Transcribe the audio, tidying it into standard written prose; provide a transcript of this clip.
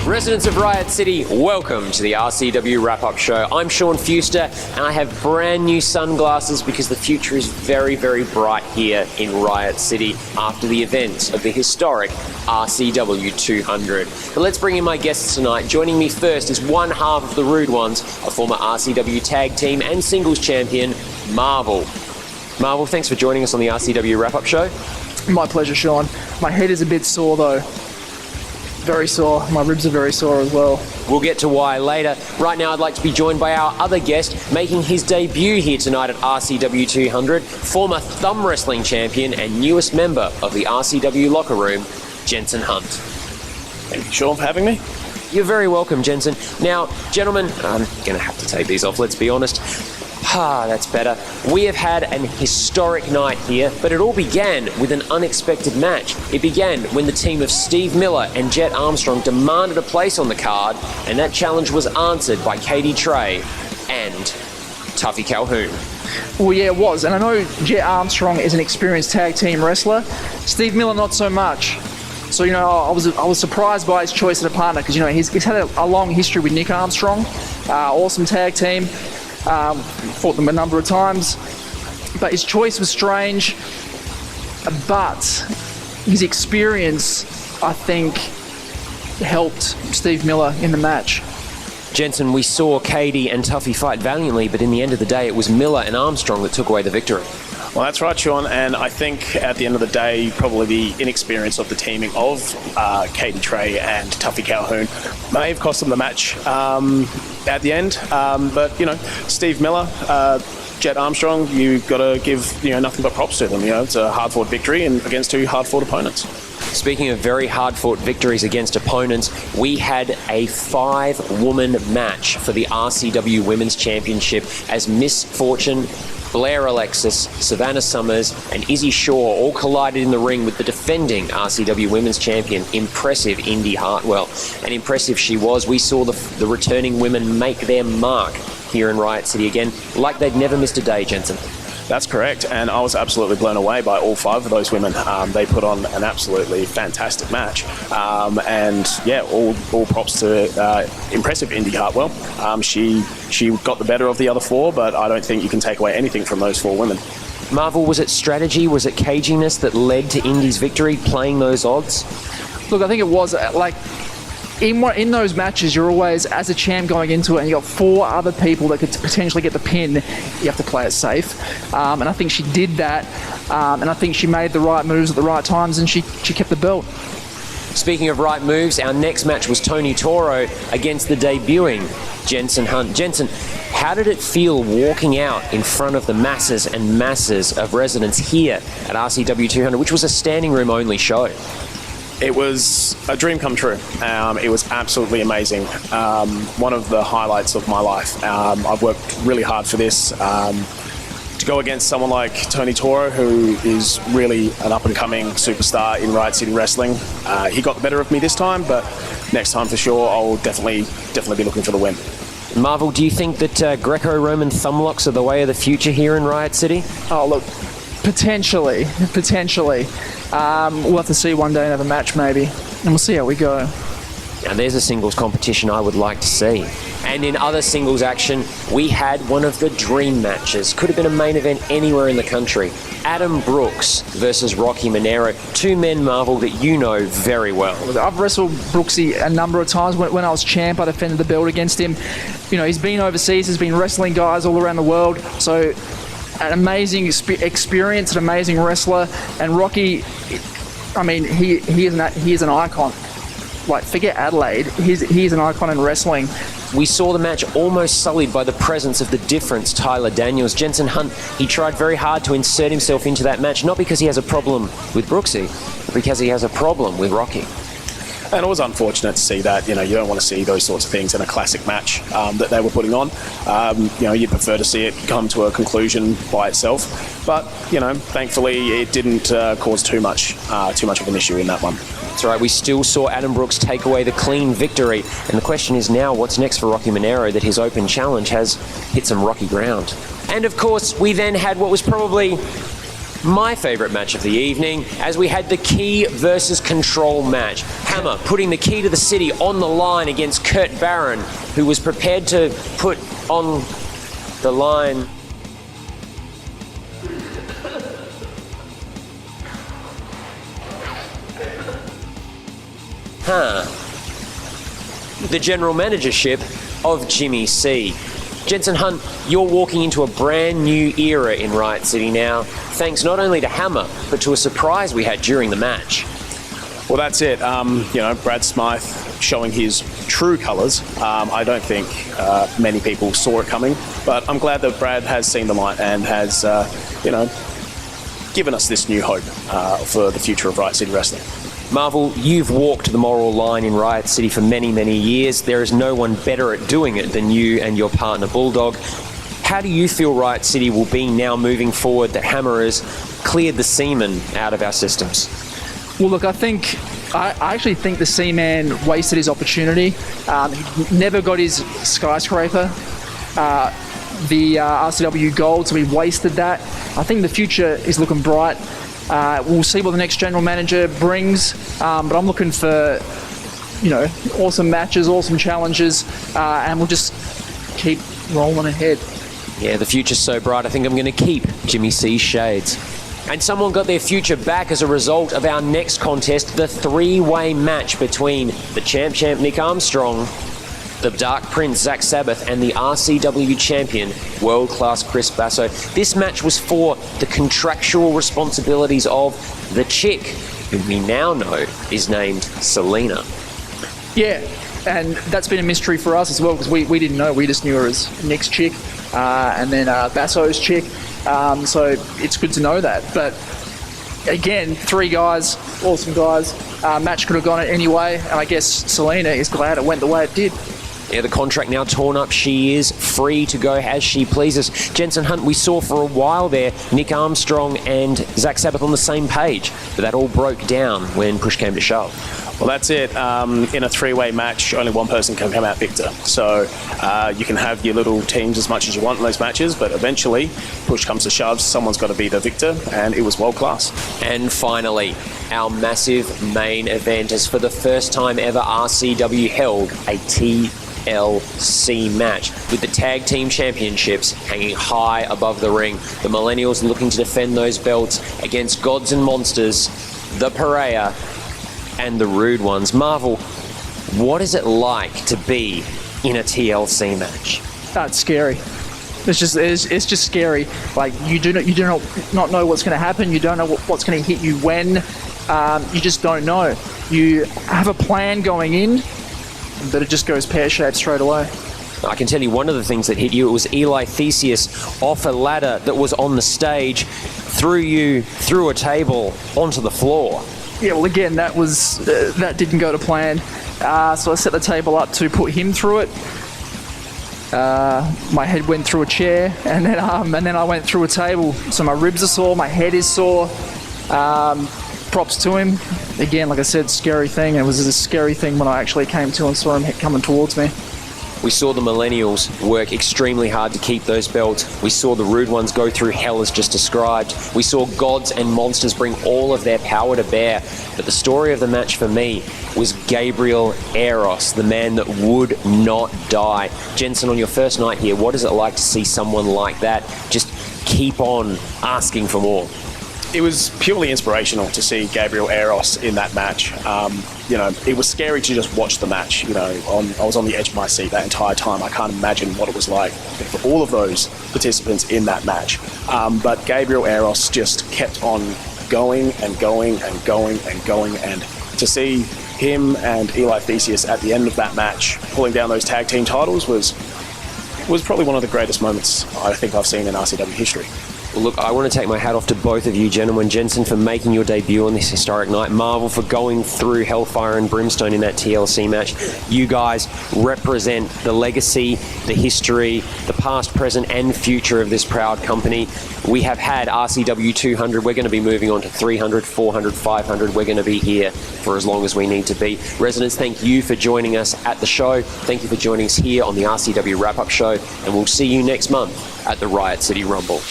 Residents of Riot City, welcome to the RCW Wrap-Up Show. I'm Sean Fewster, and I have brand new sunglasses because the future is very, very bright here in Riot City after the events of the historic RCW200. But let's bring in my guests tonight. Joining me first is one half of the Rude Ones, a former RCW tag team and singles champion, Marvel. Marvel, thanks for joining us on the RCW Wrap-Up Show. My pleasure, Sean. My head is a bit sore, though. Very sore. My ribs are very sore as well. We'll get to why later. Right now, I'd like to be joined by our other guest, making his debut here tonight at RCW200, former thumb wrestling champion and newest member of the RCW locker room, Jensen Hunt. Thank you, Sean, for having me. You're very welcome, Jensen. Now, gentlemen, I'm going to have to take these off, let's be honest. That's better. We have had an historic night here, but it all began with an unexpected match. It began when the team of Steve Miller and Jet Armstrong demanded a place on the card, and that challenge was answered by Katie Trey and Tuffy Calhoun. Well, yeah, it was. And I know Jet Armstrong is an experienced tag team wrestler. Steve Miller, not so much. So, I was surprised by his choice of a partner because, he's had a long history with Nick Armstrong. Awesome tag team. Fought them a number of times, but his choice was strange. But his experience, I think, helped Steve Miller in the match. Jensen, we saw Katie and Tuffy fight valiantly, but in the end of the day, it was Miller and Armstrong that took away the victory. Well, that's right, Sean, and I think at the end of the day, probably the inexperience of the teaming of Katie Trey and Tuffy Calhoun may have cost them the match at the end. But, Steve Miller, Jet Armstrong, you've got to give nothing but props to them. It's a hard-fought victory and against two hard-fought opponents. Speaking of very hard-fought victories against opponents, we had a 5-woman match for the RCW Women's Championship as Miss Fortune, Blair Alexis, Savannah Summers and Izzy Shaw all collided in the ring with the defending RCW Women's Champion, impressive Indy Hartwell. And impressive she was. We saw the returning women make their mark here in Riot City again, like they'd never missed a day, Jensen. That's correct, and I was absolutely blown away by all 5 of those women. They put on an absolutely fantastic match, and yeah, all props to impressive Indy Hartwell. She got the better of the other 4, but I don't think you can take away anything from those 4 women. Marvel, was it strategy, was it caginess that led to Indy's victory, playing those odds? Look, I think it was in those matches, you're always, as a champ going into it, and you got 4 other people that could potentially get the pin, you have to play it safe. And I think she did that, and I think she made the right moves at the right times, and she kept the belt. Speaking of right moves, our next match was Tony Toro against the debuting Jensen Hunt. Jensen, how did it feel walking out in front of the masses and masses of residents here at RCW200, which was a standing room only show? It was a dream come true. It was absolutely amazing. One of the highlights of my life. I've worked really hard for this. To go against someone like Tony Toro, who is really an up-and-coming superstar in Riot City Wrestling. He got the better of me this time, but next time for sure, I'll definitely be looking for the win. Marvel, do you think that Greco-Roman thumb locks are the way of the future here in Riot City? Oh, look, potentially. We'll have to see one day and have a match maybe, and we'll see how we go. Now there's a singles competition I would like to see. And in other singles action, we had one of the dream matches. Could have been a main event anywhere in the country. Adam Brooks versus Rocky Manera. 2 men, Marvel, that you know very well. I've wrestled Brooksy a number of times. When I was champ, I defended the belt against him. He's been overseas, he's been wrestling guys all around the world. So an amazing experience, an amazing wrestler. And Rocky, he is an icon. Forget Adelaide, he's an icon in wrestling. We saw the match almost sullied by the presence of the difference, Tyler Daniels. Jensen Hunt, he tried very hard to insert himself into that match, not because he has a problem with Brooksy, but because he has a problem with Rocky. And it was unfortunate to see that. You don't want to see those sorts of things in a classic match that they were putting on. You'd prefer to see it come to a conclusion by itself. But, thankfully it didn't cause too much of an issue in that one. That's right, we still saw Adam Brooks take away the clean victory. And the question is now, what's next for Rocky Manero, that his open challenge has hit some rocky ground? And of course, we then had what was probably my favourite match of the evening, as we had the key versus control match. Hammer putting the key to the city on the line against Kurt Barron, who was prepared to put on the line. The general managership of Jimmy C. Jensen Hunt, you're walking into a brand new era in Riot City now, thanks not only to Hammer, but to a surprise we had during the match. Well, that's it. Brad Smythe showing his true colours. I don't think many people saw it coming, but I'm glad that Brad has seen the light and has, given us this new hope for the future of Riot City Wrestling. Marvel, you've walked the moral line in Riot City for many, many years. There is no one better at doing it than you and your partner Bulldog. How do you feel Riot City will be now moving forward that Hammer has cleared the seaman out of our systems? Well, look, I actually think the Seaman wasted his opportunity. He never got his skyscraper, the RCW gold, so he wasted that. I think the future is looking bright. We'll see what the next general manager brings, but I'm looking for, awesome matches, awesome challenges, and we'll just keep rolling ahead. Yeah, the future's so bright, I think I'm going to keep Jimmy C's shades. And someone got their future back as a result of our next contest, the three-way match between the champ Nick Armstrong, the Dark Prince Zach Sabbath, and the RCW champion world-class Chris Basso. This match was for the contractual responsibilities of the chick, who we now know is named Selena. Yeah, and that's been a mystery for us as well, because we didn't know. We just knew her as Nick's chick, and then Basso's chick. So it's good to know that. But again, three guys, awesome guys. Match could have gone any way, and I guess Selena is glad it went the way it did. Yeah, the contract now torn up. She is free to go as she pleases. Jensen Hunt, we saw for a while there Nick Armstrong and Zach Sabbath on the same page, but that all broke down when push came to shove. Well, that's it. In a three-way match, only one person can come out victor. So you can have your little teams as much as you want in those matches, but eventually, push comes to shove, someone's got to be the victor, and it was world-class. And finally, our massive main event, as for the first time ever, RCW held a TLC match with the tag team championships hanging high above the ring. The Millennials looking to defend those belts against Gods and Monsters, the Pariah, and the Rude Ones. Marvel, what is it like to be in a TLC match? That's scary. It's just scary. Like you do not know what's going to happen. You don't know what's going to hit you when. You just don't know. You have a plan going in, but it just goes pear-shaped straight away. I can tell you one of the things that hit you, it was Eli Theseus off a ladder that was on the stage, threw you through a table onto the floor. Yeah, well, again, that didn't go to plan. So I set the table up to put him through it. My head went through a chair, and then I went through a table. So my ribs are sore, my head is sore. Props to him. Again, like I said, scary thing. It was a scary thing when I actually came to and saw him coming towards me. We saw the Millennials work extremely hard to keep those belts. We saw the Rude Ones go through hell as just described. We saw Gods and Monsters bring all of their power to bear. But the story of the match for me was Gabriel Eros, the man that would not die. Jensen, on your first night here, what is it like to see someone like that just keep on asking for more? It was purely inspirational to see Gabriel Eros in that match. It was scary to just watch the match. I was on the edge of my seat that entire time. I can't imagine what it was like for all of those participants in that match. But Gabriel Eros just kept on going and going and going and going. And to see him and Eli Theseus at the end of that match pulling down those tag team titles was probably one of the greatest moments I think I've seen in RCW history. Well, look, I want to take my hat off to both of you, gentlemen. Jensen, for making your debut on this historic night. Marvel, for going through hellfire and brimstone in that TLC match. You guys represent the legacy, the history, the past, present, and future of this proud company. We have had RCW200. We're going to be moving on to 300, 400, 500. We're going to be here for as long as we need to be. Residents, thank you for joining us at the show. Thank you for joining us here on the RCW Wrap-Up Show. And we'll see you next month at the Riot City Rumble.